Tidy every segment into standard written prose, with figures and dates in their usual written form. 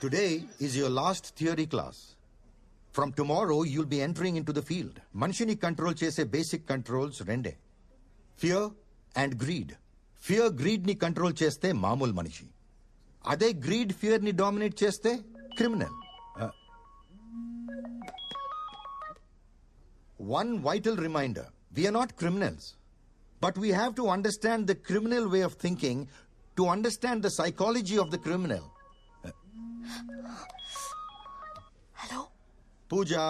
Today is your last theory class. From tomorrow, you'll be entering into the field. Manishini control chese basic controls rende. Fear and greed. Fear greed ni control cheste mamul manishi. Ade greed fear ni dominate cheste criminal. One vital reminder. We are not criminals. But we have to understand the criminal way of thinking to understand the psychology of the criminal. Hello? Pooja.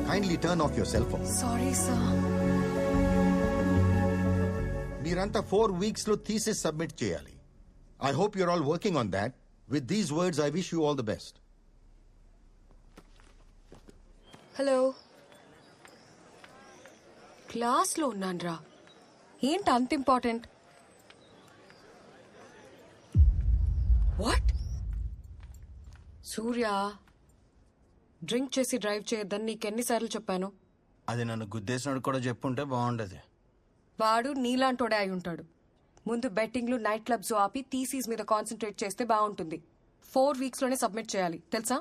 Kindly turn off your cell phone. Sorry, sir. Meeranta 4 weeks lo thesis submit cheyali. I hope you're all working on that. With these words, I wish you all the best. Hello క్లాస్లో ఉన్నాన్రా. ఏంటి అంత important? What? Surya, drink చేసి drive చేయొద్దని నీకెన్నిసార్లు చెప్పాను? అది నన్ను గుద్దేసినోడు కూడా చెప్పుంటే బాగుండేది. వాడు నీలాంటోడే అయి ఉంటాడు. ముందు బెట్టింగ్లు, నైట్ క్లబ్స్ ఆపి థీసీస్ మీద కాన్సన్ట్రేట్ చేస్తే బాగుంటుంది. 4 వీక్స్లోనే సబ్మిట్ చేయాలి, తెలుసా?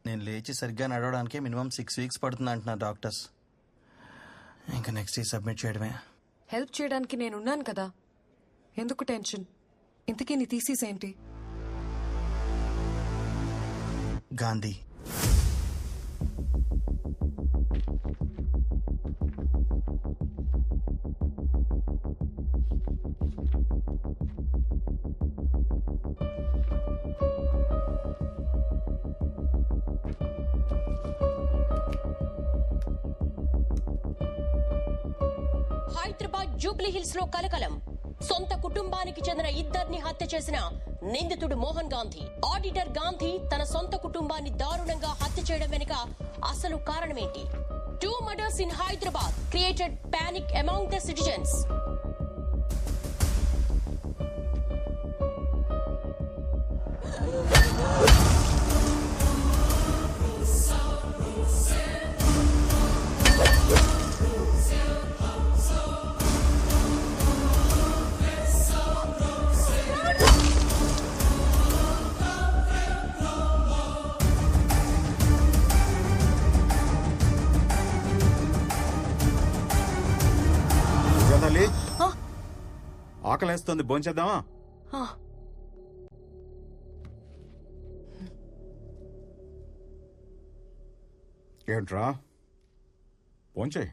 నేను లేచి సరిగ్గా నడవడానికి మినిమం 6 వీక్స్ పడుతుంది అంటున్నారు డాక్టర్స్. ఇంకా నెక్స్ట్ వీక్ సబ్మిట్ చేయడమే. హెల్ప్ చేయడానికి నేనున్నాను కదా, ఎందుకు టెన్షన్? ఇంతకీ నీ థీసీస్ ఏంటి? గాంధీ. హైదరాబాద్ జూబ్లీ హిల్స్ లో కలకలం. సొంత కుటుంబానికి చెందిన ఇద్దరిని హత్య చేసిన నిందితుడు మోహన్ గాంధీ. ఆడిటర్ గాంధీ తన సొంత కుటుంబాన్ని దారుణంగా హత్య చేయడం వెనుక అసలు కారణమేంటి? 2 murders in Hyderabad created panic among the citizens. ఆకలేస్తుంది, భోంచేద్దామా? ఏంట్రా భోంచే.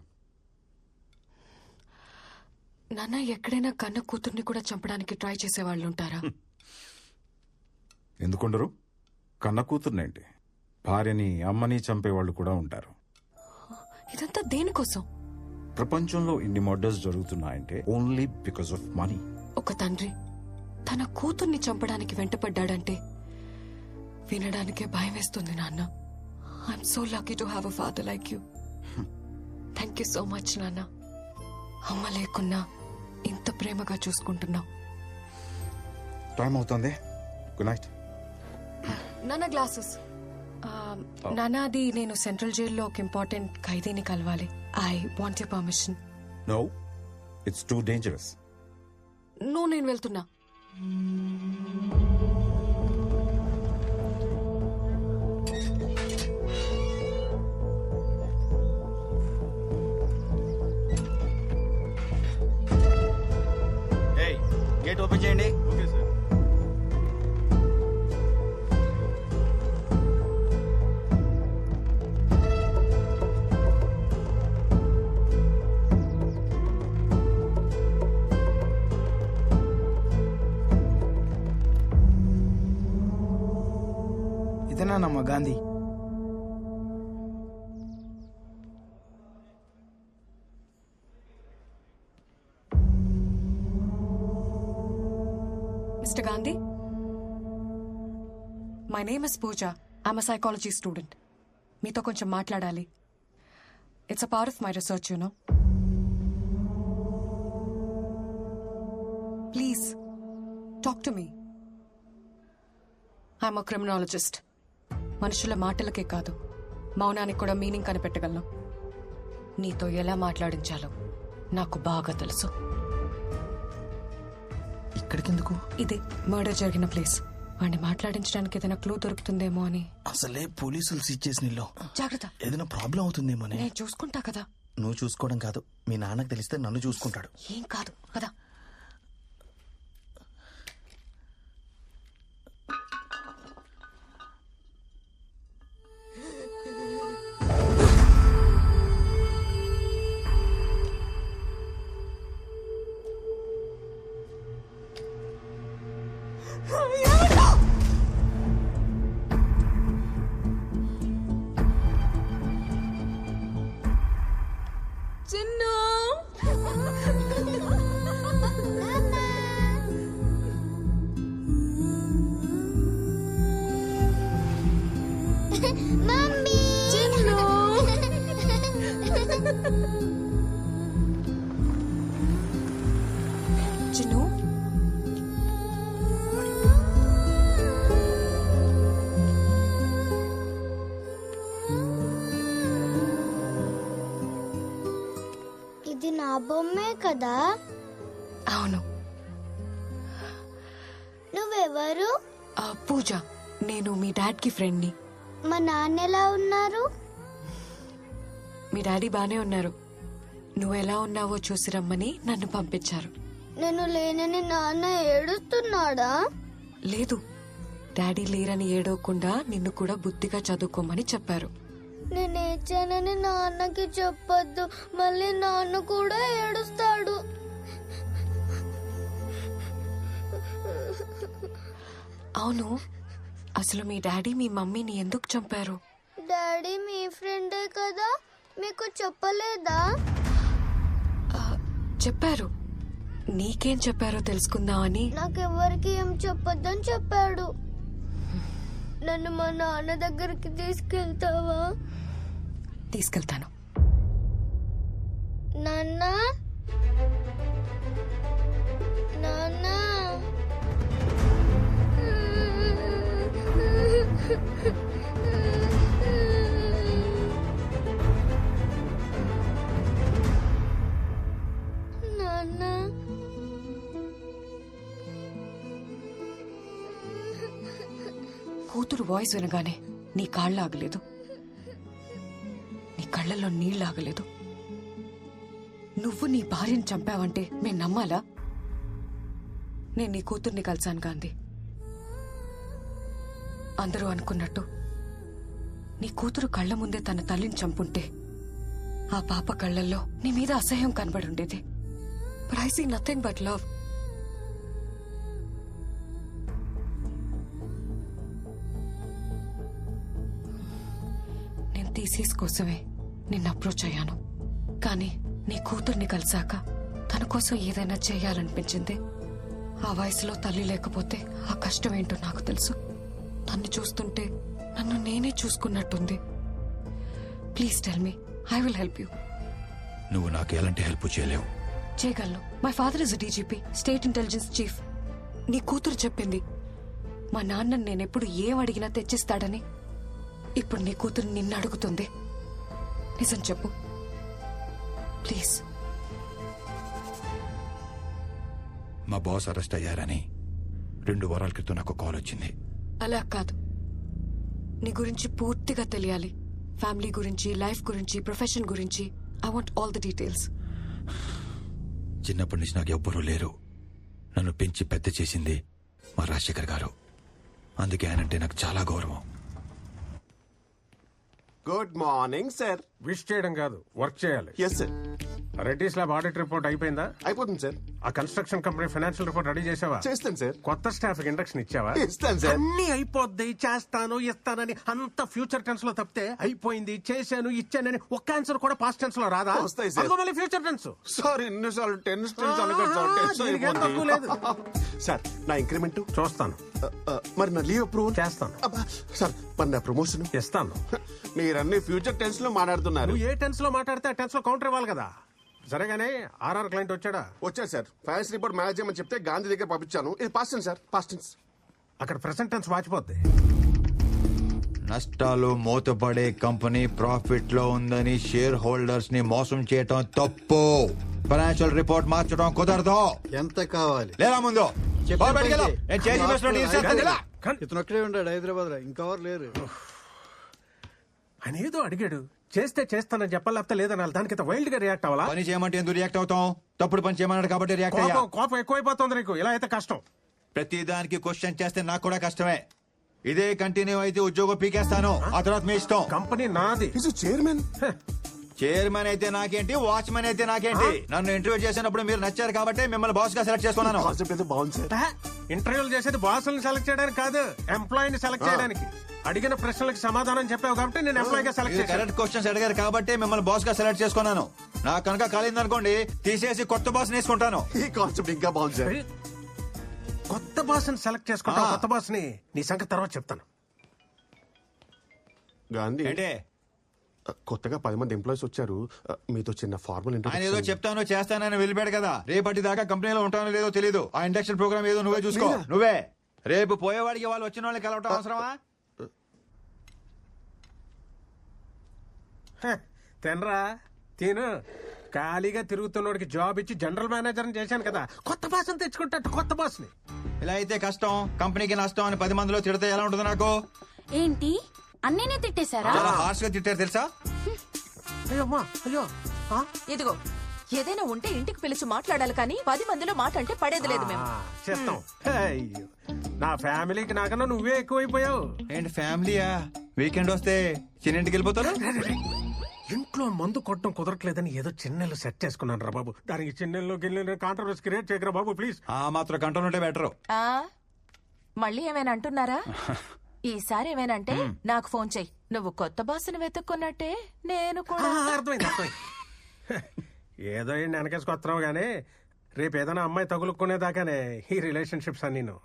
నాన్న, ఎక్కడైనా కన్న కూతుర్ని కూడా చంపడానికి ట్రై చేసేవాళ్ళు ఉంటారా? ఎందుకుండరు? కన్న కూతుర్నేంటి, భార్యని అమ్మని చంపేవాళ్ళు కూడా ఉంటారు. ఇదంతా దేనికోసం? ప్రపంచంలో ఇన్ని మర్డర్స్ జరుగుతున్నాయంటే ఓన్లీ బికాస్ ఆఫ్ మనీ. ఒక తండ్రి తన కూతుర్ని చంపడానికి వెంటపడ్డాడంటే వినడానికే భయం వేస్తుంది నాన్న. I'm so lucky to have a father like you. Thank you so much నాన్న. అమ్మ లేకున్నా ఇంత ప్రేమగా చూసుకుంటున్నావు. టైం అవుతుంది, గుడ్ నైట్. నాన్న గ్లాసెస్. నాన్న, అది నేను సెంట్రల్ జైల్లో ఒక ఇంపార్టెంట్ ఖైదీని కలవాలి. I want your permission. No, it's too dangerous. నేను వెళ్తున్నా. గేట్ ఓపెన్ చేయండి. Okay sir. ఇదేనానమ్మా Gandhi? Mr. Gandhi? My name is Pooja. I'm a psychology student. మీతో కొంచెం మాట్లాడాలి. It's a part of my research, you know. Please, talk to me. I'm a criminologist. మనుషుల మాటలకే కాదు, మౌనానికి కూడా మీనింగ్ కనిపెట్టగలను. నీతో ఎలా మాట్లాడించాలో నాకు బాగా తెలుసు. ఈ ఇక్కడికెందుకు? ఇదే మర్డర్ జరిగిన ప్లేస్. వాడిని మాట్లాడించడానికి ఏదైనా క్లూ దొరుకుతుందేమో అని. అసలే పోలీసులు సీజ్ చేసిన ఇల్లు. జాగ్రత్త, ఏదైనా ప్రాబ్లం అవుతుందేమో అని. నేను చూసుకుంటా కదా. నువ్వు చూసుకోవడం కాదు, మీ నాన్నకు తెలిస్తే నన్ను చూసుకుంటాడు. ఏం కాదు కదా. చిన్ను, మమ్మీ చిన్ను. చిన్ను, ఇది నా బొమ్మే కదా. అవును. నువ్వెవరు? పూజ, నేను మీ డాడ్కి ఫ్రెండ్ని. మా నాన్న ఎలా ఉన్నారు? మీ డాడీ బానే ఉన్నారు. నువ్వు ఎలా ఉన్నావో చూసి రమ్మని నన్ను పంపించారు. నేను లేనని నాన్న ఏడుస్తున్నాడా? లేదు, డాడీ లేరని ఏడవకుండా నిన్ను కూడా బుద్ధిగా చదువుకోమని చెప్పారు. నేను ఏడ్చానని నాన్నకి చెప్పొద్దు, మళ్ళీ నాన్న కూడా ఏడుస్తాడు. అవును, అసలు మీ డాడీ మీ మమ్మీని ఎందుకు చంపారు? డాడీ మీ ఫ్రెండే కదా, మీకు చెప్పలేదా? చెప్పారు. నీకేం చెప్పారో తెలుసుకుందామని. నాకెవ్వరికి ఏం చెప్పొద్దని చెప్పాడు. నన్ను మా నాన్న దగ్గరికి తీసుకెళ్తావా? తీసుకెళ్తాను. నాన్న, నాన్న. నాన్న. కూతురు వాయిస్ వినగానే నీ కాళ్ళు ఆగలేదు, నీ కళ్ళల్లో నీళ్ళు ఆగలేదు. నువ్వు నీ భార్యను చంపావంటే మేము నమ్మాలా? నేను నీ కూతుర్ని కలిశాను గాంధీ. అందరూ అనుకున్నట్టు నీ కూతురు కళ్ళ ముందే తన తల్లిని చంపుంటే ఆ పాప కళ్ళల్లో నీ మీద అసహ్యం కనబడి ఉండేది. But I see nothing but love. నేను థీసిస్ కోసమే నిన్ను అప్రోచ్ అయ్యాను, కానీ నీ కూతుర్ని కలిసాక తన కోసం ఏదైనా చేయాలనిపించింది. ఆ వయసులో తల్లి లేకపోతే ఆ కష్టం ఏంటో నాకు తెలుసు. తన్ని చూస్తుంటే నన్ను నేనే చూసుకున్నట్టుంది. Please tell me, I will help you. నువ్వు నాకు ఎలాంటి హెల్ప్ చేయలేవు. చేయగలను. My father is DGP, state intelligence chief. నీ కూతురు చెప్పింది మా నాన్నని నేనెప్పుడు ఏం అడిగినా తెచ్చిస్తాడని. ఇప్పుడు నీ కూతురు నిన్ను అడుగుతుంది. నిజం చెప్పు ప్లీజ్. మా బాస్ అరెస్ట్ అయ్యారని 2 వారాల క్రితం నాకు కాల్ వచ్చింది. అలా కాదు, నీ గురించి పూర్తిగా తెలియాలి. ఫ్యామిలీ గురించి, లైఫ్ గురించి, ప్రొఫెషన్ గురించి. I want all the details. చిన్నప్పటి నుంచి నాకు ఎవ్వరూ లేరు. నన్ను పెంచి పెద్ద చేసింది మా రాజశేఖర్ గారు. అందుకే ఆయనంటే నాకు చాలా గౌరవం. Good morning sir. విష్ చేయడం కాదు, వర్క్ చేయాలి. Yes sir. Reddy's lab audit report అయిపోయిందా? అయిపోతుంది సార్. ఆ construction company financial report ready చేసావా? చేస్తాను సార్. కొత్త స్టాఫ్ ఇండక్షన్ ఇచ్చావా? ఇస్తాను సార్. అన్ని అయిపోద్ది, చేస్తాను ఇస్తానని అంత ఫ్యూచర్ టెన్స్ లో తప్పితే అయిపోయింది, చేశాను, ఇచ్చానని ఒక్క ఆన్సర్ కూడా పాస్ట్ టెన్స్ లో రాదా? వస్తాయి సార్. అదిగో మళ్ళీ ఫ్యూచర్ టెన్స్. సార్ ఎన్నిసార్లు టెన్స్ అనకండి సార్. టెన్స్ దీనికి ఏం తక్కువ లేదు. సార్ నా ఇంక్రిమెంట్ చూస్తాను, మరి నా లీవ్ అప్రూవల్ చేస్తాను, సార్. మరి నా ప్రమోషన్ ఇస్తాను. మీరన్నీ ఫ్యూచర్ టెన్స్ లో మాట్లాడుతున్నారు. నువ్వు ఏ టెన్స్ లో మాట్లాడితే ఆ టెన్స్ లో కౌంటర్ ఇవ్వాలి కదా. సరేగానే ఆర్ఆర్ క్లయింట్ వచ్చాడా? వచ్చారు సార్. ఫైనాన్స్ రిపోర్ట్ మేనేజ్ చేయమని చెప్తే గాంధీ దగ్గర పంపించాను. ఇది past tense sir, past tense. అక్కడ ప్రెసెంట్ టెన్స్ వాచిపోద్ది. నష్టాలు మూతపడే కంపెనీ ప్రాఫిట్ లో ఉందని షేర్ హోల్డర్స్ ని మోసం చేయటం తప్పు. ఫైనాన్షియల్ రిపోర్ట్ మార్చడం కుదరదు. ఎంత కావాలి? లేదా ముందు బాబు బయటికి వెళ్ళు. నేను చేసి చూపిస్తున్నా, తీసేస్తాను. ఇలా. ఇతను ఒక్కడే ఉన్నాడు హైదరాబాద్ లో, ఇంకెవరు లేరు. ఆయన ఏదో అడిగాడు, చేస్తే చేస్తానని చెప్పాలి, లేకపోతే లేదనాలి. దానికి వైల్డ్ గా రియాక్ట్ అవ్వాలా? పని చేయమంటే ఎందుకు రియాక్ట్ అవుతాం? తప్పుడు పని చేయమన్నాడు కాబట్టి రియాక్ట్ అయ్యా. కోపం ఎక్కువైపోతుంది నీకు, ఇలా అయితే కష్టం. ప్రతి దానికి క్వశ్చన్ చేస్తే నాకు కూడా కష్టమే. ఇదే కంటిన్యూ అయితే ఉద్యోగం పీకేస్తాను. ఆ తర్వాత మీ ఇష్టం. కంపెనీ నాది. చైర్మన్. చైర్మన్ అయితే నాకేంటి, వాచ్మెన్ అయితే నాకేంటి? నన్ను ఇంటర్వ్యూ చేసినప్పుడు మీరు నచ్చారు కాబట్టి మిమ్మల్ని బాస్ గా సెలెక్ట్ చేసుకున్నాను. కాన్సెప్ట్ అయితే బాగుంది సార్. ఇంటర్వ్యూలు చేసేది బాసులను సెలెక్ట్ చేయడానికి కాదు, ఎంప్లాయీని సెలెక్ట్ చేయడానికి. అడిగిన ప్రశ్నలకు సమాధానం చెప్పావు కాబట్టి నేను ఎంప్లాయీ గా సెలెక్ట్ చేశాను. కరెక్ట్ క్వశ్చన్స్ అడిగారు కాబట్టి మిమ్మల్ని బాస్ గా సెలెక్ట్ చేసుకున్నాను. నాకు కనుక కాలిందనుకోండి, తీసేసి కొత్త బాస్ వేసుకుంటాను. ఈ కాన్సెప్ట్ ఇంకా బాగుంది సార్. కొత్త బాస్ ని సెలెక్ట్ చేసుకుంటా. కొత్త బాస్ ని నీ సంగతి తర్వాత చెప్తాను. గాంధీ, ఏంటే కొత్తగా 10 మంది ఎంప్లాయీస్ వచ్చారు. మీతో చిన్న ఫార్మల్ ఆయన ఏదో చెప్తాను చేస్తానని వెళ్ళిపోయాడు కదా. రేపటి దాకా కంపెనీలో ఉంటానో లేదో తెలీదు. ఆ ఇండక్షన్ ప్రోగ్రామ్ ఏదో నువ్వే చూసుకో. నువ్వే రేపు పోయేవాడికి వాళ్ళు వచ్చిన వాళ్ళని కలవటం అవసరమా? తినరా తిను. ఖాళీగా తిరుగుతున్నోడికి జాబ్ ఇచ్చి జనరల్ మేనేజర్ చేశాను కదా. కొత్త బాస్ ని తెచ్చుకుంటా. కొత్త బాస్ ని. ఇలా అయితే కష్టం, కంపెనీకి నష్టం అని 10 మందిలో తిడితే ఎలా ఉంటుంది నాకు? ఏంటి అన్నీనే తిట్టేశారా? చాలా హార్ష్ గా తిట్టారు తెలుసా? అయ్యో అమ్మా, అయ్యో. ఇదిగో ఏదైనా ఉంటే ఇంటికి పిలిచి మాట్లాడాలి కానీ 10 మందిలో మాట అంటే పడేది లేదు మేము. చేస్తాం. అయ్యో, నా ఫ్యామిలీకి నాకన్నా నువ్వే ఎక్కువైపోయావు. ఏంటి ఫ్యామిలీయా? వీకెండ్ వస్తే చిన్నింటికి వెళ్ళిపోతారు. ఇంట్లో మందు కొట్టడం కుదరట్లేదని ఏదో చిన్నెళ్ళు సెట్ చేసుకున్నాను రా బాబు. దానికి చిన్నెల్లో గిన్నెలు కాంట్రవర్సీ క్రియేట్ చేయకరా బాబు ప్లీజ్. ఆ మాత్రం కంట్రోల్ ఉంటే బెటర్. ఆ మళ్ళీ ఏమైనా అంటున్నారా? ఈసారి ఏమైనంటే నాకు ఫోన్ చెయ్యి. నువ్వు కొత్త బాసుని వెతుక్కున్నట్టే నేను కూడా. అర్థమైంది అర్థమైంది. ఏదో వెనకేసుకొస్తున్నావు గానీ రేపు ఏదైనా అమ్మాయి తగులుకునేదాకానే ఈ రిలేషన్షిప్స్ అన్ని.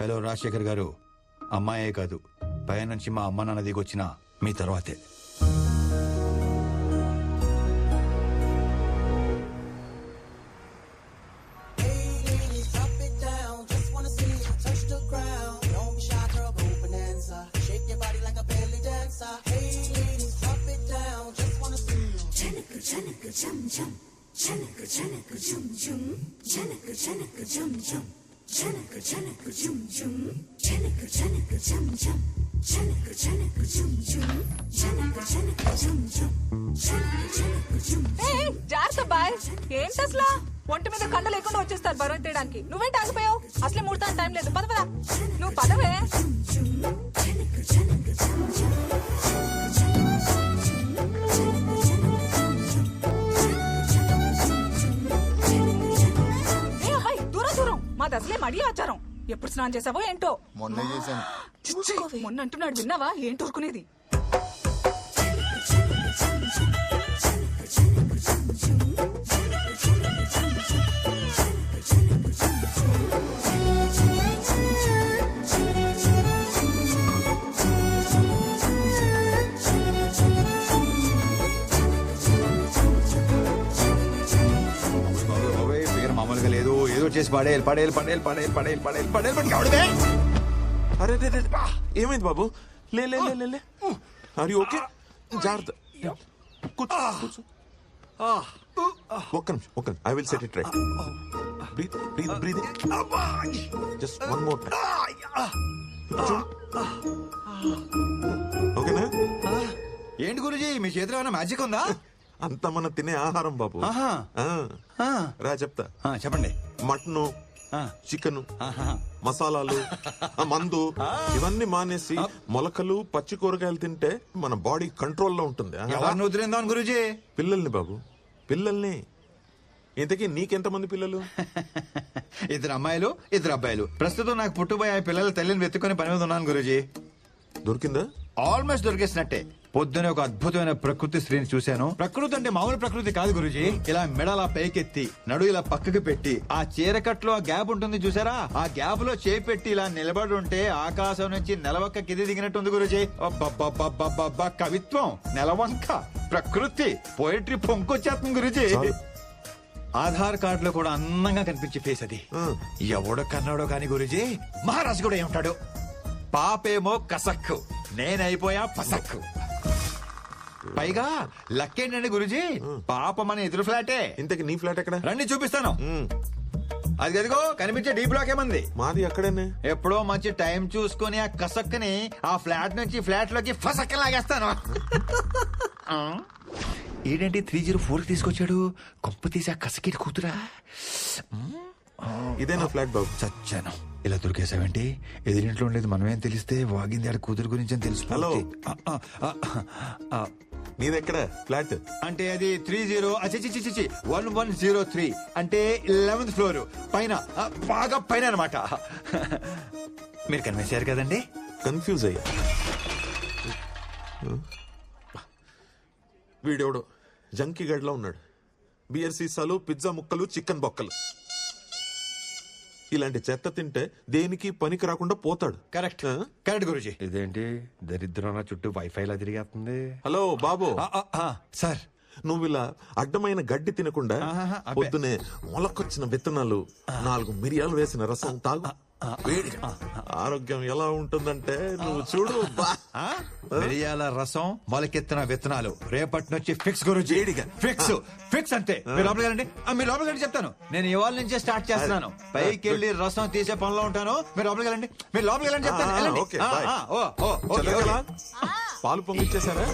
హలో రాజశేఖర్ గారు, అమ్మాయే కాదు పై నుంచి మా అమ్మ నాన్న దిగొచ్చిన మీ తర్వాతే. జాగ్రత్త బాయ్. ఏంటి అసలు ఒంటి మీద కండ లేకుండా వచ్చేస్తారు బరువు తీయడానికి. నువ్వేంటి ఆగిపోయావు? అసలే ముడతాను టైం లేదు. పద పద. నువ్వు పదవే. మాది అసలే మడి ఆచారం. ఎప్పుడు స్నానం చేసావో ఏంటో. మొన్న చేశాను. మొన్న అంటున్నాడు, విన్నావా? ఏంటి ఊరుకునేది? మామూలుగా లేదు, ఏదో చేసి పడేయాలి పడేయాలి పడేయాలి పడేయాలి పడేయాలి పడేయాలి పడేయాలి. అరే ఏమైంది బాబు? లే లే లే లే. Are you okay? జాగ్రత్త. కూర్చో కూర్చో. ఒక్క నిమిషం. I will set it right. Breathe breathe breathe. Just one more time. ఓకేనా? ఏంటి గురుజీ మీ చేతిలో ఏమైనా మ్యాజిక్ ఉందా? అంత మన తినే ఆహారం బాబు. రా చెప్తా. చెప్పండి. మటను, చికెన్, మసాలాలు, మందు ఇవన్నీ మానేసి మొలకలు, పచ్చి కూరగాయలు తింటే మన బాడీ కంట్రోల్లో ఉంటుంది. ఎవరిని వదిలేందాం గురుజీ? పిల్లల్ని బాబు, పిల్లల్ని. ఇంతకీ నీకెంతమంది పిల్లలు? 2 అమ్మాయిలు 2 అబ్బాయిలు. ప్రస్తుతం నాకు పుట్టుబోయే పిల్లల తల్లిని వెతుక్కుని పని మీద ఉన్నాను గురుజీ. దొరికిందా? ఆల్మోస్ట్ దొరికేసినట్టే. పొద్దునే ఒక అద్భుతమైన ప్రకృతి స్త్రీని చూశాను. ప్రకృతి అంటే మామూలు ప్రకృతి కాదు గురుజీ. ఇలా మెడలా పైకెత్తి నడు ఇలా పక్కకి పెట్టి ఆ చీరకట్లో ఆ గ్యాప్ ఉంటుంది చూసారా, ఆ గ్యాప్ లో చేయి పెట్టి ఇలా నిలబడి ఉంటే ఆకాశం నుంచి నెలవంక కింది దిగినట్టుంది గురుజీ. కవిత్వం, నెలవంక, ప్రకృతి, పోయిటరీ పొంకొచ్చేస్తుంది గురుజీ. ఆధార్ కార్డు లో కూడా అందంగా కనిపించే ఫేస్ అది. ఎవడో కన్నాడో కాని గురుజీ, మహారాజు కూడా ఏమంటాడు, పాపేమో కసక్కు, నేనైపోయా పసక్కు. పైగా లక్కేంటండి గురుజీ, పాప మన ఎదురు ఫ్లాటే. ఇంతకి నీ ఫ్లాట్ ఎక్కడ? రండి చూపిస్తాను. అది అదిగో కనిపించే డీ బ్లాక్ ఏమంది మాది అక్కడేనే. ఎప్పుడో మంచి టైం చూసుకుని ఆ కసక్కని ఆ ఫ్లాట్ నుంచి ఫ్లాట్ లోకి ఫసక్కని లాగేస్తాను. ఏంటంటే 304 తీసుకొచ్చాడు, కొంప తీసి ఆ కసకి కూతురా. ఇదే నా ఫ్లాట్ బాబు. చచ్చాను. ఇలా దొరికేసావేంటి? ఎదురింట్లో ఉండేది మనమేం తెలిస్తే వాగింది ఆడ కూతురు గురించి అని తెలుసు. హలో. నీదెక్కడ ఫ్లాట్? అంటే అది 1103 అంటే 11th ఫ్లోర్ పైన, బాగా పైన అనమాట. మీరు కనిపించారు కదండి. కన్ఫ్యూజ్ అయ్యా. వీడెవడో జంకీ గడ్లా ఉన్నాడు. బియర్ సీసాలు, పిజ్జా ముక్కలు, చికెన్ బొక్కలు. ఇలాంటి చెత్త తింటే దేనికి పనికి రాకుండా పోతాడు. Correct correct Guruji. ఇదేంటి దరిద్రం చుట్టూ వైఫై లా తిరిగేస్తుంది. హలో బాబు. సార్, నువ్వు ఇలా అడ్డమైన గడ్డి తినకుండా పొద్దునే మొలకొచ్చిన విత్తనాలు, 4 మిరియాలు వేసిన రసం తాగు. వేడిగా ఆరోగ్యం ఎలా ఉంటుందంటే నువ్వు చూడు. మిరియాల రసం, మొలకెత్తిన విత్తనాలు రేపటి నుంచి ఫిక్స్ గురుజీ. ఫిక్స్ ఫిక్స్ అంతే. మీరు లోపలికి వెళ్ళండి. మీరు లోపలికి వెళ్ళి చెప్తాను. నేను ఇవాళ నుంచే స్టార్ట్ చేస్తున్నాను. పైకి వెళ్ళి రసం తీసే పనిలో ఉంటాను. మీరు లోపలికి వెళ్ళండి. మీరు లోపలికి వెళ్ళండి చెప్తాను. పాలు పొంగిచ్చేసారా?